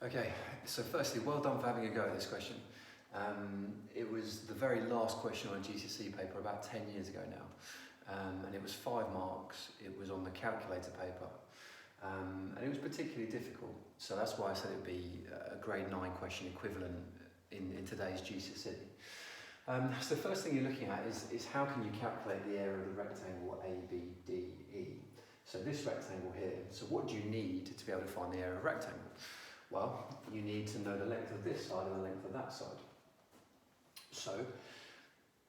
Okay, so firstly, well done for having a go at this question. It was the very last question on a GCSE paper about 10 years ago now, and it was 5 marks. It was on the calculator paper, and it was particularly difficult. So that's why I said it would be a grade 9 question equivalent in today's GCSE. So the first thing you're looking at is how can you calculate the area of the rectangle ABDE? So this rectangle here, so what do you need to be able to find the area of a rectangle? Well, you need to know the length of this side and the length of that side. So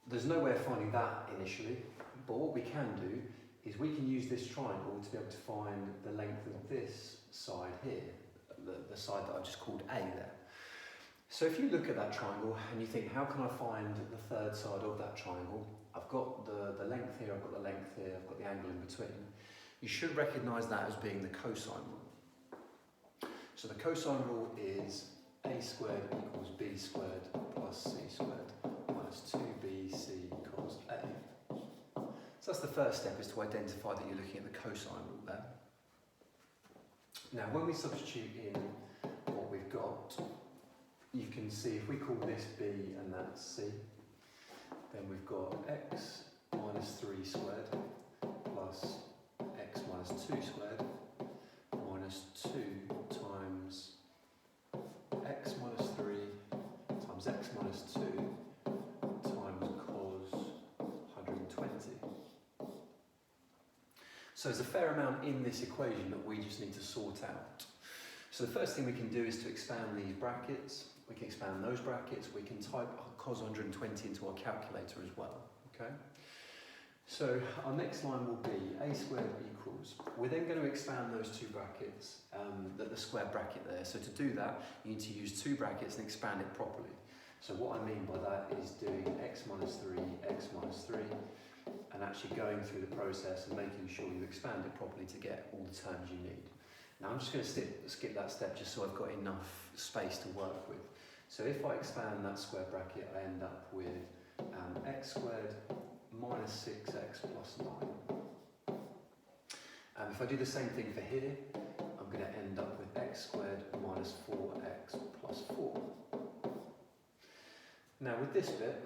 there's no way of finding that initially, but what we can do is we can use this triangle to be able to find the length of this side here, the side that I've just called A there. So if you look at that triangle and you think, how can I find the third side of that triangle? I've got the length here, I've got the length here, I've got the angle in between. You should recognise that as being the cosine rule. So the cosine rule is a squared equals b squared plus c squared minus 2bc cos a. So that's the first step, is to identify that you're looking at the cosine rule there. Now when we substitute in what we've got, you can see if we call this b and that's c, then we've got x minus 3 squared plus x minus 2 squared minus 2 times x minus 3 times x minus 2 times cos 120. So there's a fair amount in this equation that we just need to sort out. So the first thing we can do is to expand these brackets. We can expand those brackets. We can type cos 120 into our calculator as well. Okay. So our next line will be a squared equals. We're then going to expand those two brackets, the square bracket there. So to do that, you need to use two brackets and expand it properly. So what I mean by that is doing x minus 3, x minus 3, and actually going through the process and making sure you expand it properly to get all the terms you need. Now I'm just going to skip that step just so I've got enough space to work with. So if I expand that square bracket, I end up with x squared minus 6x plus 9. If I do the same thing for here, I'm going to end up with x squared minus 4x plus 4. Now with this bit,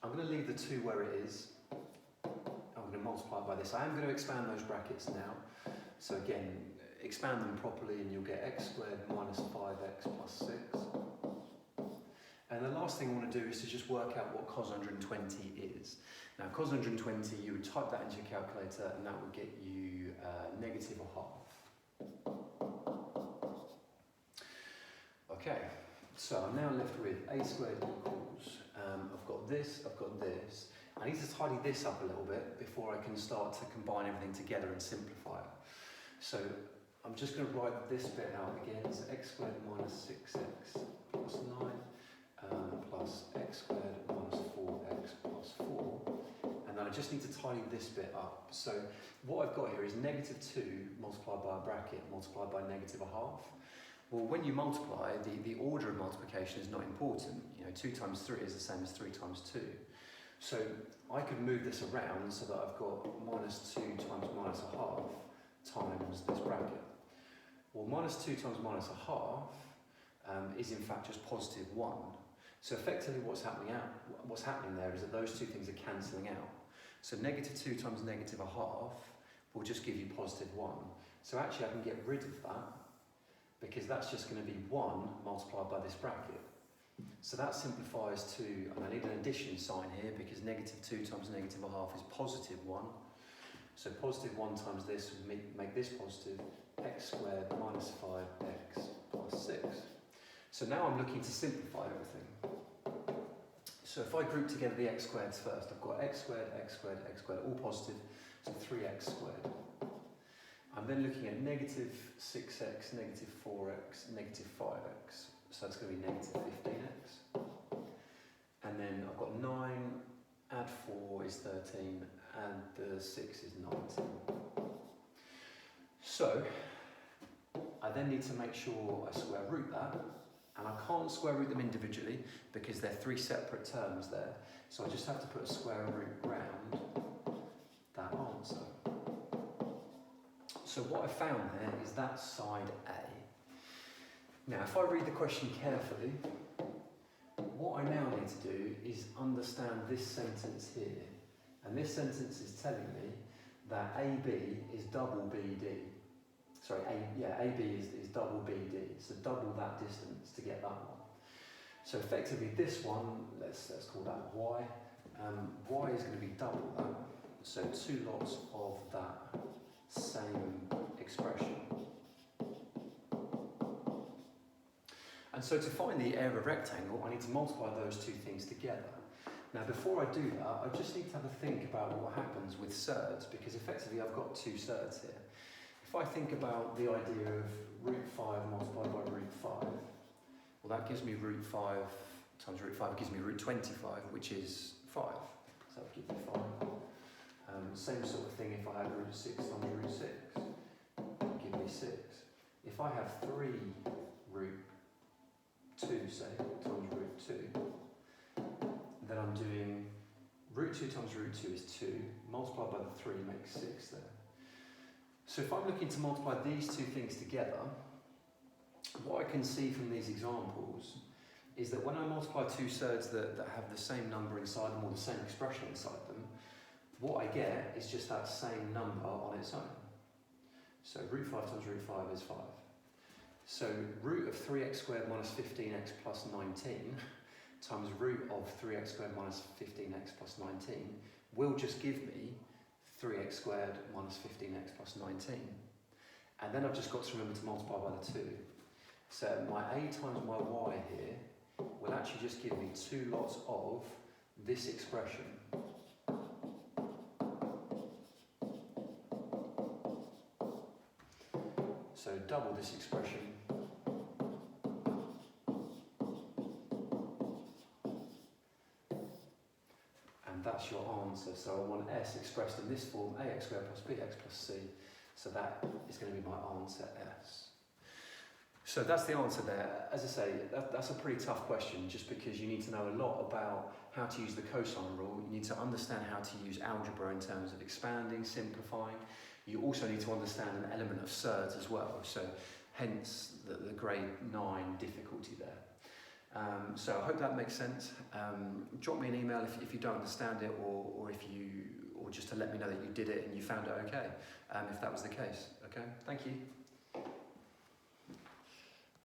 I'm going to leave the 2 where it is. I'm going to multiply by this. I am going to expand those brackets now. So again, expand them properly and you'll get x squared minus 5x plus 6. And the last thing I want to do is to just work out what cos 120 is. Now cos 120, you would type that into your calculator and that would get you negative a half. Okay, so I'm now left with a squared equals, I've got this, I've got this. I need to tidy this up a little bit before I can start to combine everything together and simplify it. So I'm just going to write this bit out again. It's x squared minus 6x plus 9 plus x squared minus 4x plus 4. And then I just need to tidy this bit up. So what I've got here is negative 2 multiplied by a bracket multiplied by negative a half. Well, when you multiply, the order of multiplication is not important. You know, 2 times 3 is the same as 3 times 2. So I could move this around so that I've got minus 2 times minus a half times this bracket. Well, minus 2 times minus a half is in fact just positive 1. So effectively what's happening there is that those two things are cancelling out. So negative 2 times negative a half will just give you positive 1. So actually I can get rid of that because that's just going to be 1 multiplied by this bracket. So that simplifies to, and I need an addition sign here because negative 2 times negative a half is positive 1. So positive 1 times this would make this positive, x squared minus 5x plus 6. So now I'm looking to simplify everything. So if I group together the x squareds first, I've got x squared, x squared, x squared, all positive, so 3x squared. I'm then looking at negative 6x, negative 4x, negative 5x. So that's going to be negative 15x. And then I've got 9, add 4 is 13, and the 6 is 19. So I then need to make sure I square root that. And I can't square root them individually because they're 3 separate terms there. So I just have to put a square root round that answer. So what I found there is that side A. Now, if I read the question carefully, what I now need to do is understand this sentence here. And this sentence is telling me that AB is double BD. Sorry, AB is double BD, so double that distance to get that one. So effectively this one, let's call that Y. Y is going to be double that, so 2 lots of that same expression. And so to find the area of a rectangle, I need to multiply those two things together. Now before I do that, I just need to have a think about what happens with surds, because effectively I've got 2 surds here. If I think about the idea of root 5 multiplied by root 5, well that gives me root 5 times root 5 gives me root 25, which is 5. So that would give me 5. Same sort of thing if I had root 6 times root 6, give me 6. If I have 3 root 2, say, times root 2, then I'm doing root 2 times root 2 is 2, multiplied by the 3 makes 6 there. So if I'm looking to multiply these two things together, what I can see from these examples is that when I multiply 2 surds that have the same number inside them or the same expression inside them, what I get is just that same number on its own. So root 5 times root 5 is 5. So root of 3x squared minus 15x plus 19 times root of 3x squared minus 15x plus 19 will just give me 3x squared minus 15x plus 19. And then I've just got to remember to multiply by the 2. So my a times my y here will actually just give me 2 lots of this expression. So double this expression. And that's your answer. So I want S expressed in this form, ax squared plus bx plus c. So that is going to be my answer, S. So that's the answer there. As I say, that's a pretty tough question just because you need to know a lot about how to use the cosine rule. You need to understand how to use algebra in terms of expanding, simplifying. You also need to understand an element of surds as well. So hence the grade 9 difficulty there. So I hope that makes sense. Drop me an email if you don't understand it or just to let me know that you did it and you found it okay, if that was the case. Okay, thank you.